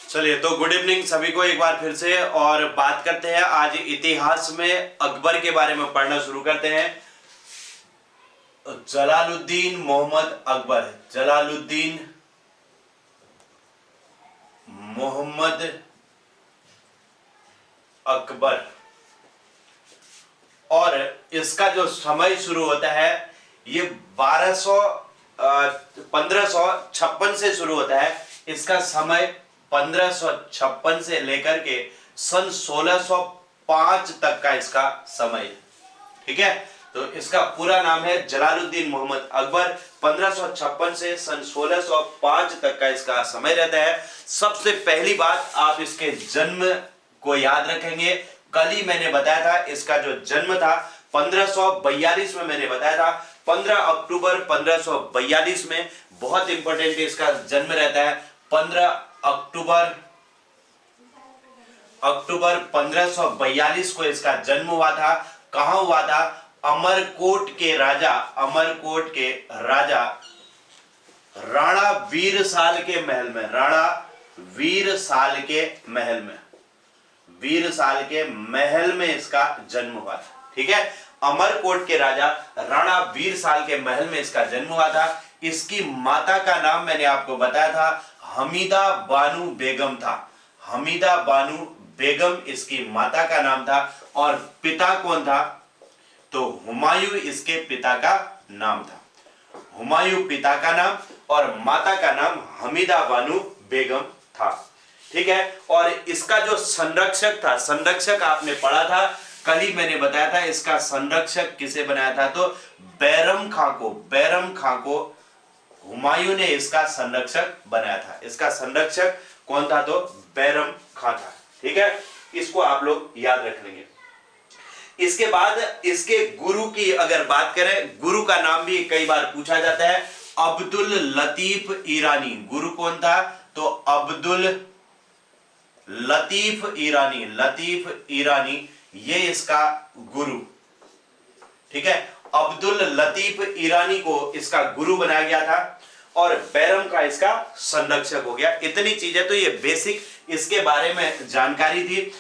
चलिए तो good evening सभी को एक बार फिर से। और बात करते हैं आज इतिहास में अकबर के बारे में पढ़ना शुरू करते हैं। जलालुद्दीन मोहम्मद अकबर, जलालुद्दीन मोहम्मद अकबर। और इसका जो समय शुरू होता है ये 1556 से शुरू होता है। इसका समय 1556 से लेकर के सन 1605 तक का इसका समय है। ठीक है, तो इसका पूरा नाम है जलालुद्दीन मोहम्मद अकबर। 1556 से सन 1605 तक का इसका समय रहता है। सबसे पहली बात आप इसके जन्म को याद रखेंगे। कल ही मैंने बताया था इसका जो जन्म था 1542 में मैंने बताया था। 15 अक्टूबर 1542 में बहुत इंपॉर्टेंट इसका जन्म रहता है। 15 अक्टूबर 1542 को इसका जन्म हुआ था। कहां हुआ था? अमरकोट के राजा राणा वीरसाल के महल में। राणा वीरसाल के महल में इसका जन्म हुआ था। ठीक है, अमरकोट के राजा राणा वीरसाल के महल में इसका जन्म हुआ था। इसकी माता का नाम मैंने आपको बताया था हमीदा बानू बेगम था। हमीदा बानू बेगम इसकी माता का नाम था। और पिता कौन था? तो हुमायूं इसके पिता का नाम था। हुमायूं पिता का नाम और माता का नाम हमीदा बानू बेगम था। ठीक है, और इसका जो संरक्षक था, संरक्षक आपने पढ़ा था कल ही मैंने बताया था। इसका संरक्षक किसे बनाया था? तो बैरम खां को हुमायूं ने इसका संरक्षक बनाया था। इसका संरक्षक कौन था? तो बैरम खां था। ठीक है, इसको आप लोग याद रख लेंगे। इसके बाद इसके गुरु की अगर बात करें, गुरु का नाम भी कई बार पूछा जाता है, अब्दुल लतीफ ईरानी। गुरु कौन था? तो अब्दुल लतीफ ईरानी ये इसका गुरु। ठीक है, अब्दुल लतीफ ईरानी को इसका गुरु बनाया गया था और बैरम का इसका संरक्षक हो गया। इतनी चीजें तो ये बेसिक इसके बारे में जानकारी थी।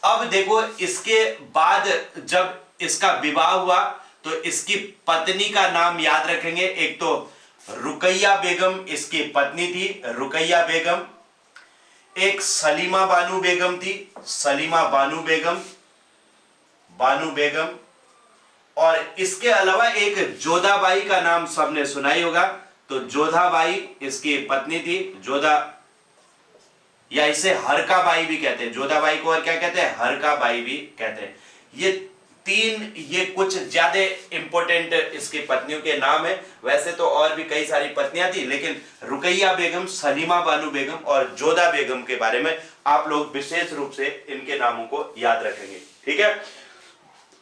अब देखो, इसके बाद जब इसका विवाह हुआ तो इसकी पत्नी का नाम याद रखेंगे। एक तो रुकैया बेगम इसकी पत्नी थी, रुकैया बेगम। एक सलीमा बानू बेगम थी, सलीमा बानू बेगम। और इसके अलावा एक जोधाबाई का नाम सबने सुना ही होगा। तो जोधाबाई इसकी पत्नी थी, जोधा, या इसे हरकाबाई भी कहते हैं। जोधाबाई को और क्या कहते हैं? हरकाबाई भी कहते हैं। ये कुछ ज्यादा इंपॉर्टेंट इसकी पत्नियों के नाम है। वैसे तो और भी कई सारी पत्नियां थी, लेकिन रुकैया बेगम, सलीमा बानू बेगम और जोधा बेगम के बारे में आप लोग विशेष रूप से इनके नामों को याद रखेंगे। ठीक है,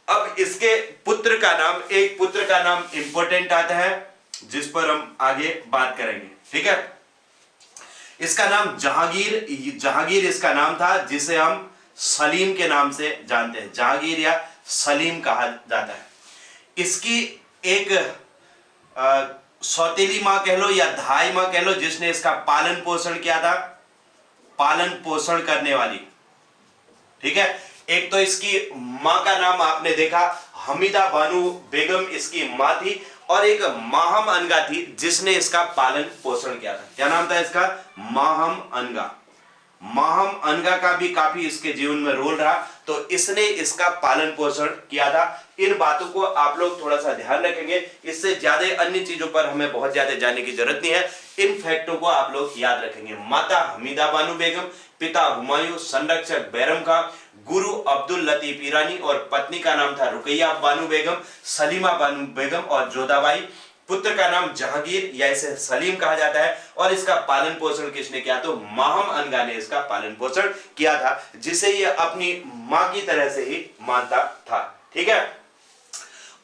अब इसके पुत्र का नाम, एक पुत्र का नाम इंपॉर्टेंट आता है जिस पर हम आगे बात करेंगे। ठीक है, इसका नाम जहांगीर इसका नाम था, जिसे हम सलीम के नाम से जानते हैं। जहांगीर या सलीम कहा जाता है। इसकी एक सौतेली मां कह लो या धाई मां कह लो, जिसने इसका पालन पोषण किया था, पालन पोषण करने वाली। ठीक है, एक तो इसकी मां का नाम आपने देखा हमीदा बानू बेगम इसकी मां थी, और एक माहम अनगा थी जिसने इसका पालन पोषण किया था। क्या नाम था इसका? माहम अनगा। माहम अनगा का भी काफी इसके जीवन में रोल रहा, तो इसने इसका पालन पोषण किया था। इन बातों को आप लोग थोड़ा सा ध्यान रखेंगे। इससे ज्यादा अन्य चीजों पर हमें बहुत ज्यादा जानने की जरूरत नहीं है। इन फैक्टों को आप लोग याद रखेंगे। माता हमीदा बानू बेगम, पिता हुमायूं, संरक्षक बैरम खां, गुरु अब्दुल लतीफ ईरानी और पत्नी का नाम था रुकैया बानू बेगम, सलीमा बानू बेगम और जोधाबाई। पुत्र का नाम जहांगीर या इसे सलीम कहा जाता है। और इसका पालन पोषण किसने किया? तो माहम अनगा ने इसका पालन पोषण किया था, जिसे ये अपनी मां की तरह से ही मानता था। ठीक है,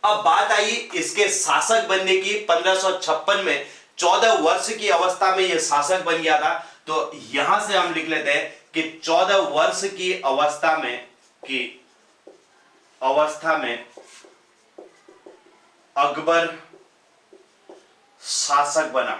अब बात आई इसके शासक बनने की। 1556 में 14 वर्ष की अवस्था में यह शासक बन गया था। तो यहां से हम लिख लेते हैं कि 14 वर्ष की अवस्था में अकबर शासक बना।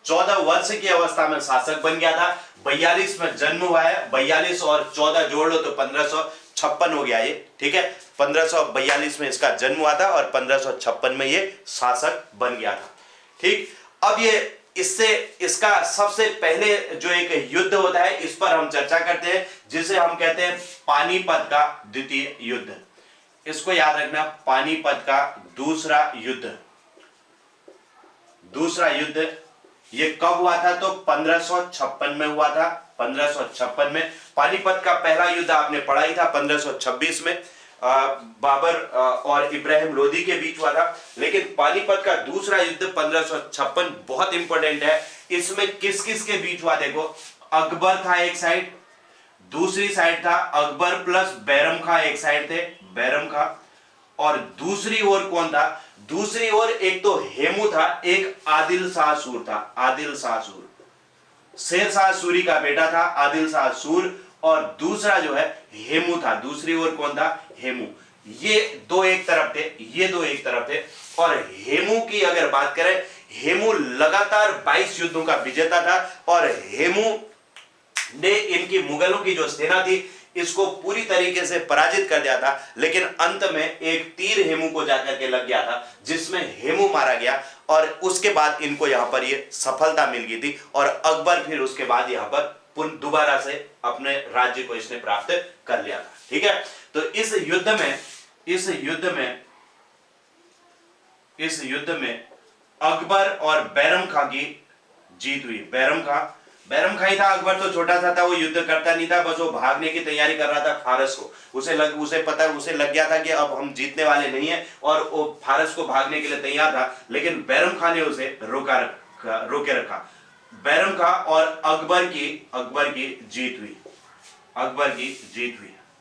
14 वर्ष की अवस्था में शासक बन गया था। 42 में जन्म हुआ है, 42 और 14 जोड़ लो तो 1556 हो गया ये, ठीक है। 1542 में इसका जन्म हुआ था और 1556 में ये शासक बन गया था, ठीक। अब ये इससे इसका सबसे पहले जो एक युद्ध होता है इस पर हम चर्चा करते हैं, जिसे हम कहते हैं पानीपत का द्वितीय युद्ध। इसको याद रखना, पानीपत का दूसरा युद्ध। दूसरा युद्ध ये कब हुआ था? तो 1556 में हुआ था। 1556 में पानीपत का पहला युद्ध आपने पढ़ा ही था। 1526 में बाबर और इब्राहिम लोदी के बीच हुआ था। लेकिन पानीपत का दूसरा युद्ध 1556 बहुत इंपॉर्टेंट है। इसमें किस किस के बीच हुआ? देखो, अकबर था एक साइड, दूसरी साइड था अकबर प्लस बैरम खां, एक साइड थे बैरम खां, और दूसरी ओर कौन था? दूसरी ओर एक तो हेमू था, एक आदिल शाह सूर था। आदिल शाह सूर शेर शाह सूरी का बेटा था, आदिल शाह सूर, और दूसरा जो है हेमू था। दूसरी ओर कौन था? हेमू। ये दो एक तरफ थे, ये दो एक तरफ थे। और हेमू की अगर बात करें, हेमू लगातार 22 युद्धों का विजेता था और हेमू ने इनकी मुगलों की जो सेना थी इसको पूरी तरीके से पराजित कर दिया था। लेकिन अंत में एक तीर हेमू को जाकर के लग गया था जिसमें हेमू मारा गया, और उसके बाद इनको यहां पर ये सफलता मिल गई थी। और अकबर फिर उसके बाद यहां पर दोबारा से अपने राज्य को इसने प्राप्त कर लिया था, ठीक है। तो इस युद्ध में अकबर और बैरम खां की जीत हुई। बैरम खां ही था, अकबर तो छोटा सा था, वो युद्ध करता नहीं था, बस वो भागने की तैयारी कर रहा था फारस को। उसे लग गया था कि अब हम जीतने वाले नहीं है, और वो फारस को भागने के लिए तैयार था। लेकिन बैरम खां ने उसे रोके रखा। बैरम खां और अकबर की जीत हुई।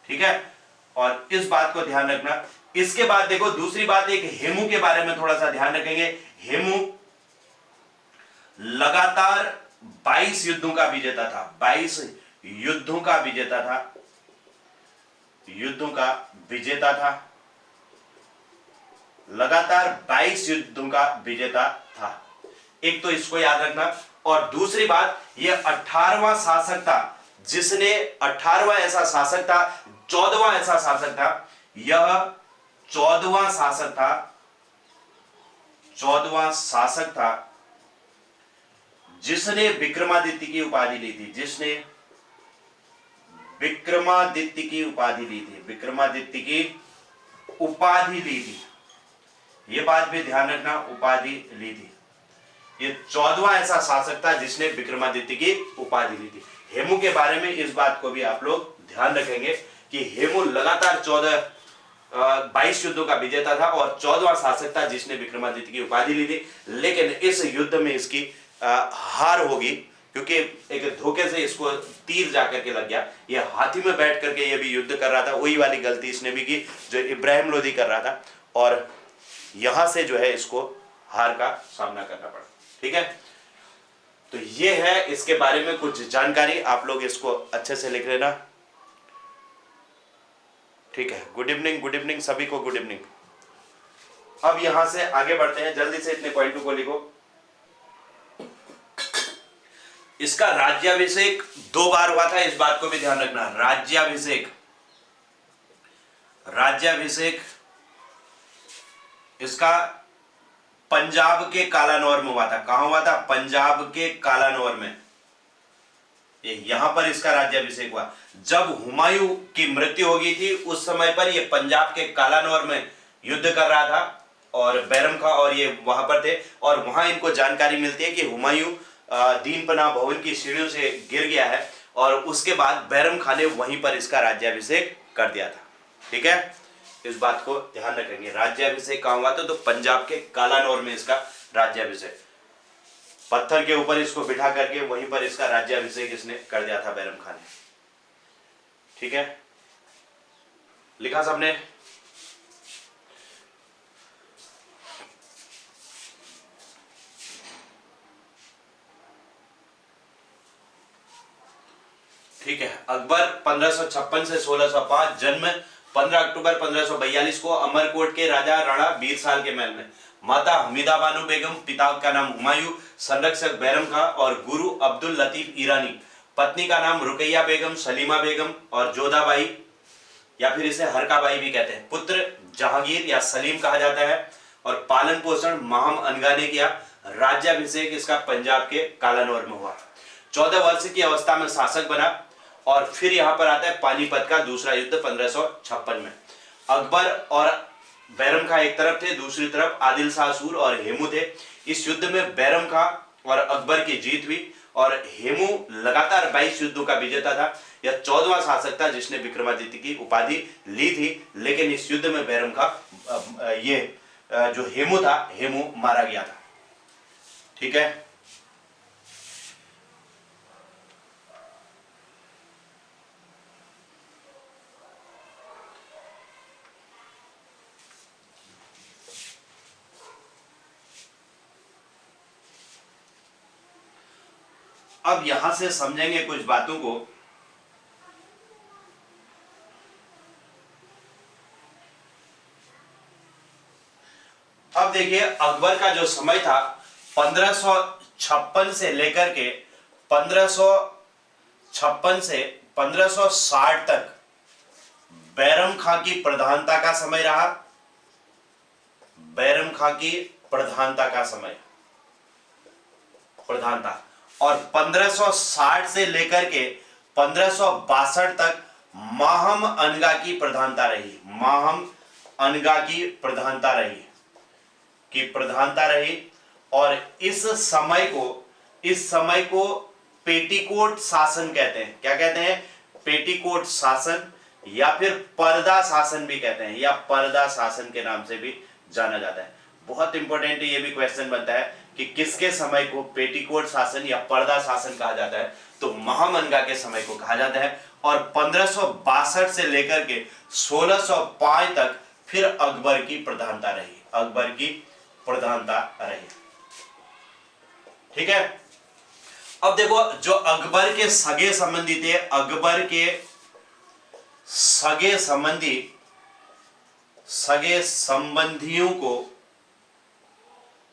ठीक है, और इस बात को ध्यान रखना। इसके बाद देखो दूसरी बात, एक हेमू के बारे में थोड़ा सा ध्यान रखेंगे। हेमू लगातार 22 युद्धों का विजेता था। 22 युद्धों का विजेता था। लगातार 22 युद्धों का विजेता था। एक तो इसको याद रखना। और दूसरी बात, ये 18वां शासक था जिसने 18वां ऐसा शासक था, 14वां ऐसा शासक था। यह 14वां शासक था जिसने विक्रमादित्य की उपाधि ली थी। यह बात भी ध्यान रखना, उपाधि ली थी। ये 14वां ऐसा शासक था जिसने विक्रमादित्य की उपाधि ली थी। हेमू के बारे में इस बात को भी आप लोग ध्यान रखेंगे कि हेमू लगातार 22 युद्धों का विजेता था और 14वां शासक था जिसने विक्रमादित्य की उपाधि ली थी। लेकिन इस युद्ध में इसकी हार होगी, क्योंकि एक धोखे से इसको तीर जाकर के लग गया। ये हाथी में बैठ करके ये भी युद्ध कर रहा था, वही वाली गलती इसने भी की जो इब्राहिम लोदी कर रहा था, और यहां से जो है इसको हार का सामना करना पड़ा। ठीक है, तो ये है इसके बारे में कुछ जानकारी, आप लोग इसको अच्छे से लिख लेना। ठीक है, गुड इवनिंग सभी को, गुड इवनिंग। अब यहां से आगे बढ़ते हैं, जल्दी से इतने पॉइंटों को लिखो। इसका राज्याभिषेक 2 बार हुआ था, इस बात को भी ध्यान रखना। राज्याभिषेक इसका पंजाब के कालानौर में हुआ था। कहां हुआ था? पंजाब के कालानौर में। यहां पर इसका राज्याभिषेक हुआ। जब हुमायूं की मृत्यु हो गई थी उस समय पर ये पंजाब के कालानौर में युद्ध कर रहा था, और बैरम खां और ये वहां पर थे। और वहां इनको जानकारी मिलती है कि हुमायूं दीन पनाह भवन की सीढ़ियों से गिर गया है, और उसके बाद बैरम खां ने वहीं पर इसका राज्याभिषेक कर दिया था। ठीक है, इस बात को ध्यान रखेंगे। राज्याभिषेक कहां हुआ था? तो पंजाब के कालानौर में इसका राज्याभिषेक, पत्थर के ऊपर इसको बिठा करके वहीं पर इसका राज्याभिषेक इसने कर दिया था बैरम खान ने। ठीक है, लिखा सबने? ठीक है, अकबर 1556 से 1605, जन्म 15 अक्टूबर 1542 को अमरकोट के राजा राणा बीरसाल के महल में। माता हमीदा बानो बेगम, पिता का नाम हुमायूं, संरक्षक बैरम खां और गुरु अब्दुल लतीफ ईरानी। पत्नी का नाम रुकैया बेगम, सलीमा बेगम और जोधाबाई या फिर इसे हरकाबाई भी कहते हैं। पुत्र जहांगीर या सलीम कहा जाता है और पालन पोषण महम अनगा ने किया। राज्याभिषेक इसका पंजाब के कालानौर में हुआ। 14 वर्ष की अवस्था में शासक बना और फिर यहां पर आता है पानीपत का दूसरा युद्ध 1556 में। अकबर और बैरम खां एक तरफ थे, दूसरी तरफ आदिल शाह सूर और हेमू थे। इस युद्ध में बैरम खां और अकबर की जीत हुई और हेमू लगातार 22 युद्धों का विजेता था। यह 14वां शासक था जिसने विक्रमादित्य की उपाधि ली थी, लेकिन इस युद्ध में बैरम खां जो हेमू था, हेमू मारा गया था। ठीक है, अब यहां से समझेंगे कुछ बातों को। अब देखिए, अकबर का जो समय था 1556 से लेकर के 1556 से 1560 तक बैरम खां की प्रधानता का समय रहा। बैरम खां की प्रधानता का समय, प्रधानता, और 1560 से लेकर के 1562 तक माहम अनगा की प्रधानता रही। माहम अनगा की प्रधानता रही और इस समय को पेटीकोट शासन कहते हैं। क्या कहते हैं? पेटीकोट शासन या फिर पर्दा शासन भी कहते हैं, या पर्दा शासन के नाम से भी जाना जाता है। बहुत इंपॉर्टेंट ये भी क्वेश्चन बनता है कि किसके समय को पेटीकोट शासन या पर्दा शासन कहा जाता है, तो महामनगा के समय को कहा जाता है। और 1562 से लेकर के 1605 तक फिर अकबर की प्रधानता रही। ठीक है, अब देखो, जो अकबर के सगे संबंधी थे, अकबर के सगे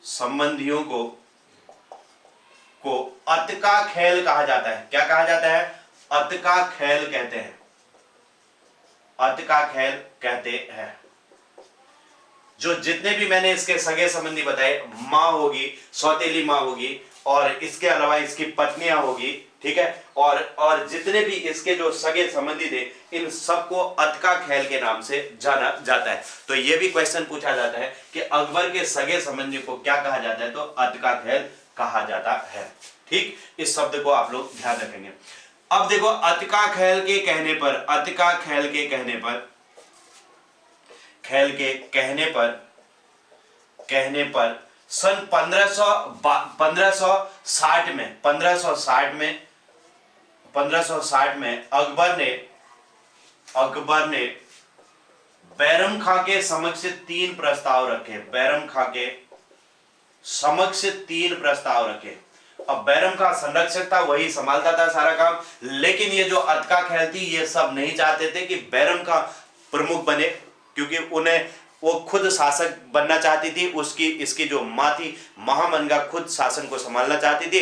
संबंधियों को अतका खेल कहा जाता है। क्या कहा जाता है? अतका खेल कहते हैं। अतका खेल कहते हैं। जो जितने भी मैंने इसके सगे संबंधी बताए, माँ होगी, सौतेली माँ होगी, और इसके अलावा इसकी पत्नियां होगी, ठीक है, और जितने भी इसके जो सगे संबंधी थे, इन सबको अतका खेल के नाम से जाना जाता है। तो यह भी क्वेश्चन पूछा जाता है कि अकबर के सगे संबंधी को क्या कहा जाता है, तो अतका खेल कहा जाता है। ठीक, इस शब्द को आप लोग ध्यान रखेंगे। अब देखो, अतका खेल के कहने पर सन 1560 में अकबर ने बैरम खां के समक्ष 3 प्रस्ताव रखे। बैरम खां के समक्ष 3 प्रस्ताव रखे। अब बैरम खां संरक्षक था, वही संभालता था सारा काम, लेकिन ये जो अतका खेल थी, ये सब नहीं चाहते थे कि बैरम खां प्रमुख बने, क्योंकि वो खुद शासक बनना चाहती थी। इसकी जो माँ थी महामनगा खुद शासन को संभालना चाहती थी।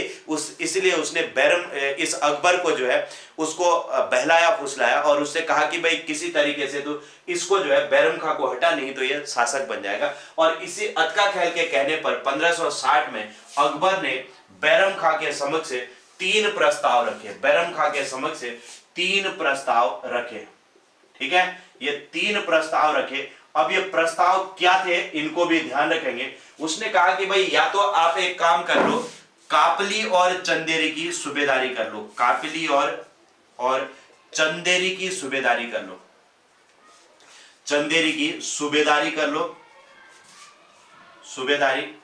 इसलिए उसने इस अकबर को जो है उसको बहलाया फुसलाया और उससे कहा कि भाई किसी तरीके से तो इसको जो है बैरम खां को हटा, नहीं तो ये शासक बन जाएगा। और इसी अतका खेल के कहने पर 1560 में अकबर ने बैरम खां के समक्ष 3 प्रस्ताव रखे। बैरम खां के समक्ष 3 प्रस्ताव रखे। ठीक है, ये 3 प्रस्ताव रखे। अब ये प्रस्ताव क्या थे, इनको भी ध्यान रखेंगे। उसने कहा कि भाई या तो आप एक काम कर लो, कापली और चंदेरी की सूबेदारी कर लो। कापली और चंदेरी की सूबेदारी कर लो। चंदेरी की सूबेदारी कर लो, सूबेदारी।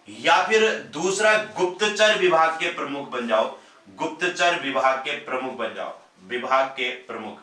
या फिर दूसरा, गुप्तचर विभाग के प्रमुख बन जाओ। गुप्तचर विभाग के प्रमुख बन जाओ, विभाग के प्रमुख।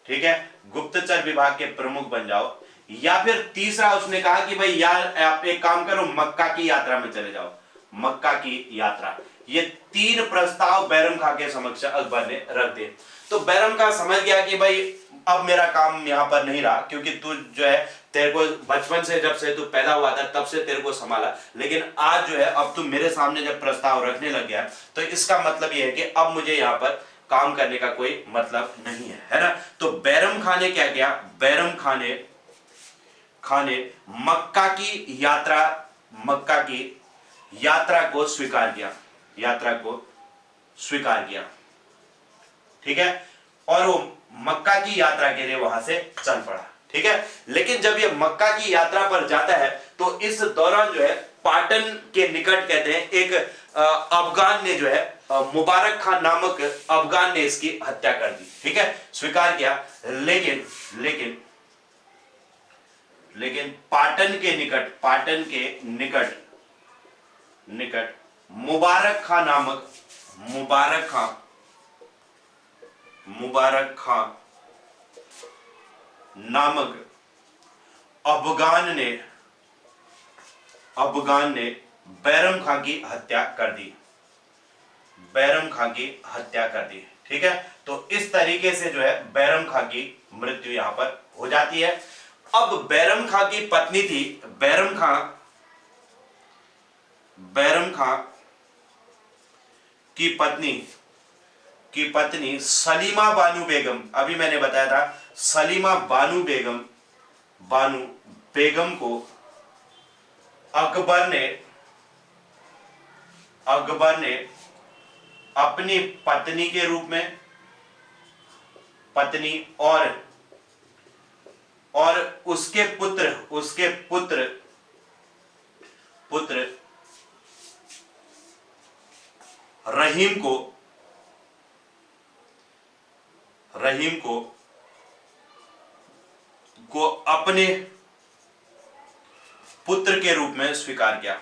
ठीक है, गुप्तचर विभाग के प्रमुख बन जाओ। या फिर तीसरा उसने कहा कि भाई यार आप एक काम करो, मक्का की यात्रा में चले जाओ। मक्का की यात्रा, ये 3 प्रस्ताव बैरम खां के समक्ष अकबर ने रख दिए। तो बैरम खां समझ गया कि भाई अब मेरा काम यहां पर नहीं रहा, क्योंकि तू जो है, तेरे को बचपन से, जब से तू पैदा हुआ था तब से तेरे को संभाला, लेकिन आज जो है अब तू मेरे सामने जब प्रस्ताव रखने लग गया, तो इसका मतलब यह है कि अब मुझे यहां पर काम करने का कोई मतलब नहीं है ना। तो बैरम खां ने क्या किया, बैरम खां ने मक्का की यात्रा को स्वीकार किया, ठीक है, और वो मक्का की यात्रा के लिए वहां से चल पड़ा, ठीक है। लेकिन जब ये मक्का की यात्रा पर जाता है तो इस दौरान जो है पाटन के निकट कहते हैं एक अफगान ने जो है मुबारक खान नामक अफगान ने इसकी हत्या कर दी, ठीक है, स्वीकार किया। लेकिन पाटन के निकट मुबारक खां नामक अफगान ने बैरम खां की हत्या कर दी, ठीक है। तो इस तरीके से जो है बैरम खां की मृत्यु यहां पर हो जाती है। अब बैरम खां की पत्नी थी, बैरम खां की पत्नी सलीमा बानू बेगम, अभी मैंने बताया था, सलीमा बानू बेगम को अकबर ने अपनी पत्नी के रूप में, पत्नी और उसके पुत्र रहीम को अपने पुत्र के रूप में स्वीकार किया,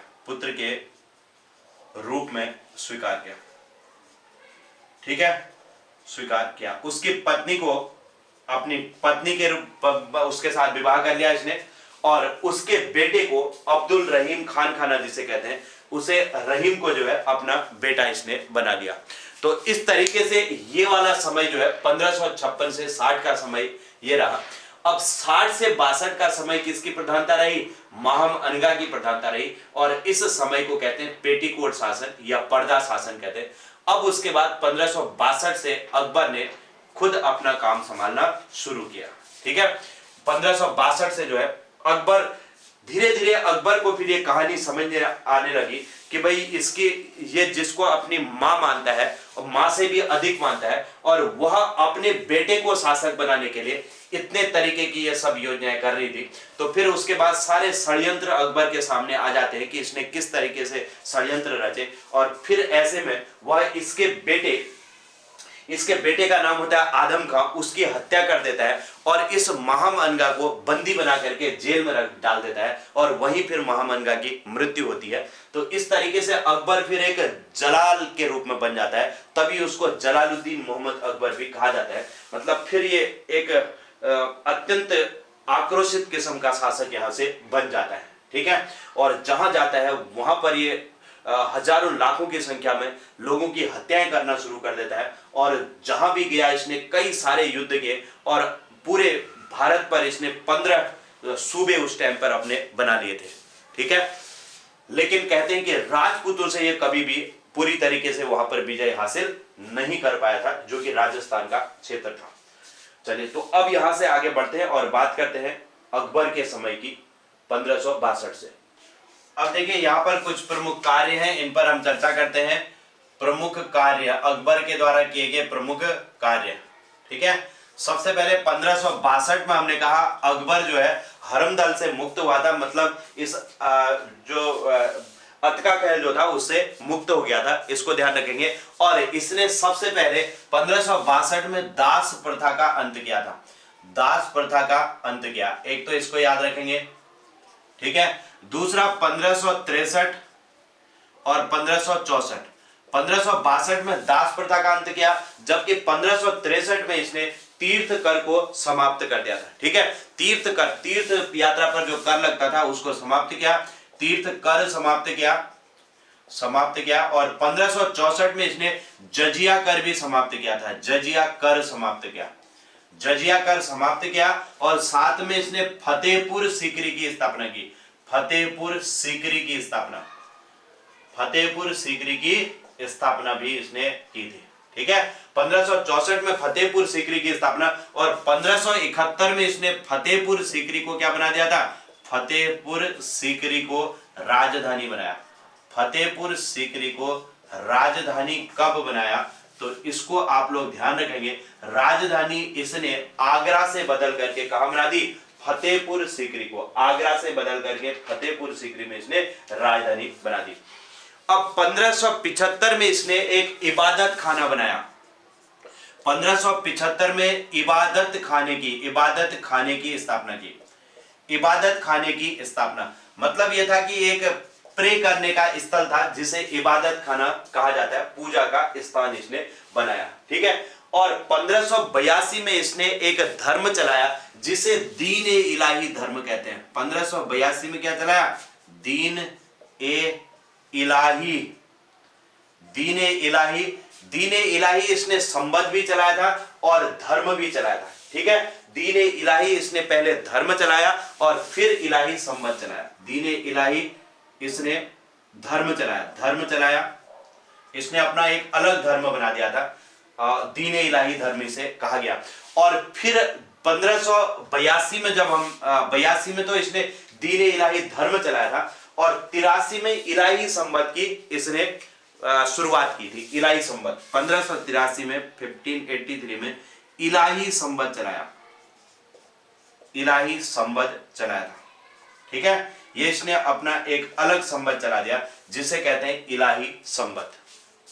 ठीक है, स्वीकार किया। उसकी पत्नी को अपनी पत्नी के रूप उसके साथ विवाह कर लिया इसने, और उसके बेटे को अब्दुल रहीम खाना जिसे कहते हैं, उसे रहीम को जो है अपना बेटा इसने बना लिया। तो इस तरीके से ये वाला समय जो है 1556 से 60 का समय ये रहा। अब 60 से 62 का समय किसकी प्रधानता रही, माहम अनगा की प्रधानता रही, और इस समय को कहते हैं पेटीकोट शासन या पर्दा शासन कहते हैं। अब उसके बाद 1562 से अकबर ने खुद अपना काम संभालना शुरू किया, ठीक है। 1562 से जो है अकबर धीरे धीरे, अकबर को फिर ये कहानी समझ आने लगी कि भाई इसकी, ये जिसको अपनी मां मानता है और मां से भी अधिक मानता है, और वह अपने बेटे को शासक बनाने के लिए इतने तरीके की ये सब योजनाएं कर रही थी। तो फिर उसके बाद सारे षड्यंत्र अकबर के सामने आ जाते हैं कि इसने किस तरीके से षड्यंत्र रचे, और फिर ऐसे में वह इसके बेटे का नाम होता है आदम खां, उसकी हत्या कर देता है और इस माहम अनगा को बंदी बना करके जेल में डाल देता है, और वहीं फिर माहम अनगा की मृत्यु होती है। तो इस तरीके से अकबर फिर एक जलाल के रूप में बन जाता है, तभी उसको जलालुद्दीन मोहम्मद अकबर भी कहा जाता है। मतलब फिर ये एक अत्यंत आक्रोशित किस्म का शासक यहां से बन जाता है, ठीक है। और जहां जाता है वहां पर ये हजारों लाखों की संख्या में लोगों की हत्याएं करना शुरू कर देता है, और जहां भी गया इसने कई सारे युद्ध किए, और पूरे भारत पर इसने 15 सूबे उस टाइम पर अपने बना लिए थे, ठीक है। लेकिन कहते हैं कि राजपूतों से ये कभी भी पूरी तरीके से वहां पर विजय हासिल नहीं कर पाया था, जो कि राजस्थान का क्षेत्र था। चलिए, तो अब यहां से आगे बढ़ते हैं और बात करते हैं अकबर के समय की 1562 से। अब देखिए यहां पर कुछ प्रमुख कार्य हैं, इन पर हम चर्चा करते हैं। प्रमुख कार्य, अकबर के द्वारा किए गए प्रमुख कार्य, ठीक है। सबसे पहले 1562 में हमने कहा अकबर जो है हरमदल से मुक्त हुआ था, मतलब इस अतका कहल जो था उससे मुक्त हो गया था, इसको ध्यान रखेंगे। और इसने सबसे पहले 1562 में दास प्रथा का अंत किया था, दास प्रथा का अंत किया, एक तो इसको याद रखेंगे, ठीक है। दूसरा 1563 और 1564, 1562 में दास प्रथा का अंत किया, जबकि 1563 में इसने तीर्थ कर को समाप्त कर दिया था, ठीक है। तीर्थ यात्रा पर जो कर लगता था उसको समाप्त किया, तीर्थ कर समाप्त किया। समाप्त किया। और 1564 में इसने जजिया कर भी समाप्त किया था, जजिया कर समाप्त किया, जजिया कर समाप्त किया। और साथ में इसने फतेहपुर सीकरी की स्थापना की, फतेहपुर सीकरी की स्थापना, फतेहपुर सीकरी की स्थापना भी इसने की थी। ठीक है, 1564 में फतेहपुर सीकरी की स्थापना, और 1571 में इसने फतेहपुर सीकरी को क्या बना दिया था, फतेहपुर सीकरी को राजधानी बनाया। फतेहपुर सीकरी को राजधानी कब बनाया, तो इसको आप लोग ध्यान रखेंगे, राजधानी इसने आगरा से बदल करके कहां बना दी, फतेहपुर सीकरी को, आगरा से बदल करके फतेहपुर सीकरी में इसने राजधानी बना दी। अब 1575 में इसने एक इबादत खाना बनाया, 1575 में इबादत खाने की स्थापना की, इबादत खाने की स्थापना, मतलब यह था कि एक प्रे करने का स्थल था जिसे इबादत खाना कहा जाता है, पूजा का स्थान इसने बनाया। ठीक है, और 1582 में इसने एक धर्म चलाया जिसे दीन ए इलाही धर्म कहते हैं। 1582 में क्या चलाया, दीन ए इलाही, दीन ए इलाही, दीन ए इलाही इसने संबंध भी चलाया था और धर्म भी चलाया था। ठीक है, दीन ए इलाही इसने पहले धर्म चलाया और फिर इलाही संबंध चलाया, दीन ए इलाही इसने धर्म चलाया, इसने अपना एक अलग धर्म बना दिया था, दीन ए इलाही धर्म इसे कहा गया। और फिर 1582 में जब हम 82 में तो इसने दीन ए इलाही धर्म चलाया था, और 83 में इलाही संबंध की इसने शुरुआत की थी, इलाही संबंध 1583 में 1583 में इलाही संबंध चलाया, इलाही संबंध चलाया था। ठीक है, ये इसने अपना एक अलग संबंध चला दिया जिसे कहते हैं इलाही संबंध।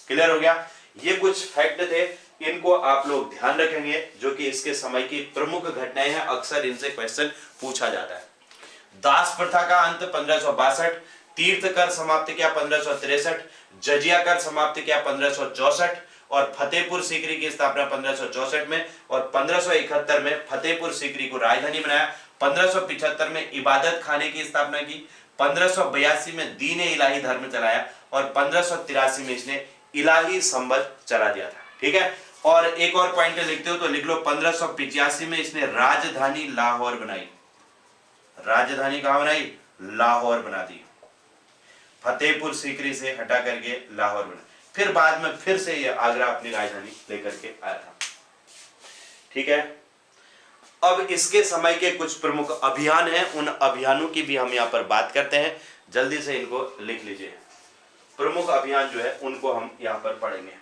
क्लियर हो गया, ये कुछ फैक्ट थे, इनको आप लोग ध्यान रखेंगे जो कि इसके समय की प्रमुख घटनाएं हैं, अक्सर इनसे क्वेश्चन पूछा जाता है। दास प्रथा का अंत 1562, तीर्थ कर समाप्त किया 1563, जजिया कर समाप्त किया 1564, और फतेहपुर सीकरी की स्थापना 1564 में, और 1571 में फतेहपुर सीकरी को राजधानी बनाया, 1575 में इबादत खाने की स्थापना की, 1582 में दीन ए इलाही धर्म चलाया, और 1583 में इसने इलाही संबंध चला दिया था। ठीक है, और एक और पॉइंट लिखते हो तो लिख लो, 1585 में इसने राजधानी लाहौर बनाई, राजधानी कहां बनाई, लाहौर बना दी, फतेहपुर सीकरी से हटा करके लाहौर बना, फिर बाद में फिर से ये आगरा अपनी राजधानी लेकर के आया था। ठीक है, अब इसके समय के कुछ प्रमुख अभियान हैं, उन अभियानों की भी हम यहाँ पर बात करते हैं, जल्दी से इनको लिख लीजिए। प्रमुख अभियान जो है उनको हम यहाँ पर पढ़ेंगे।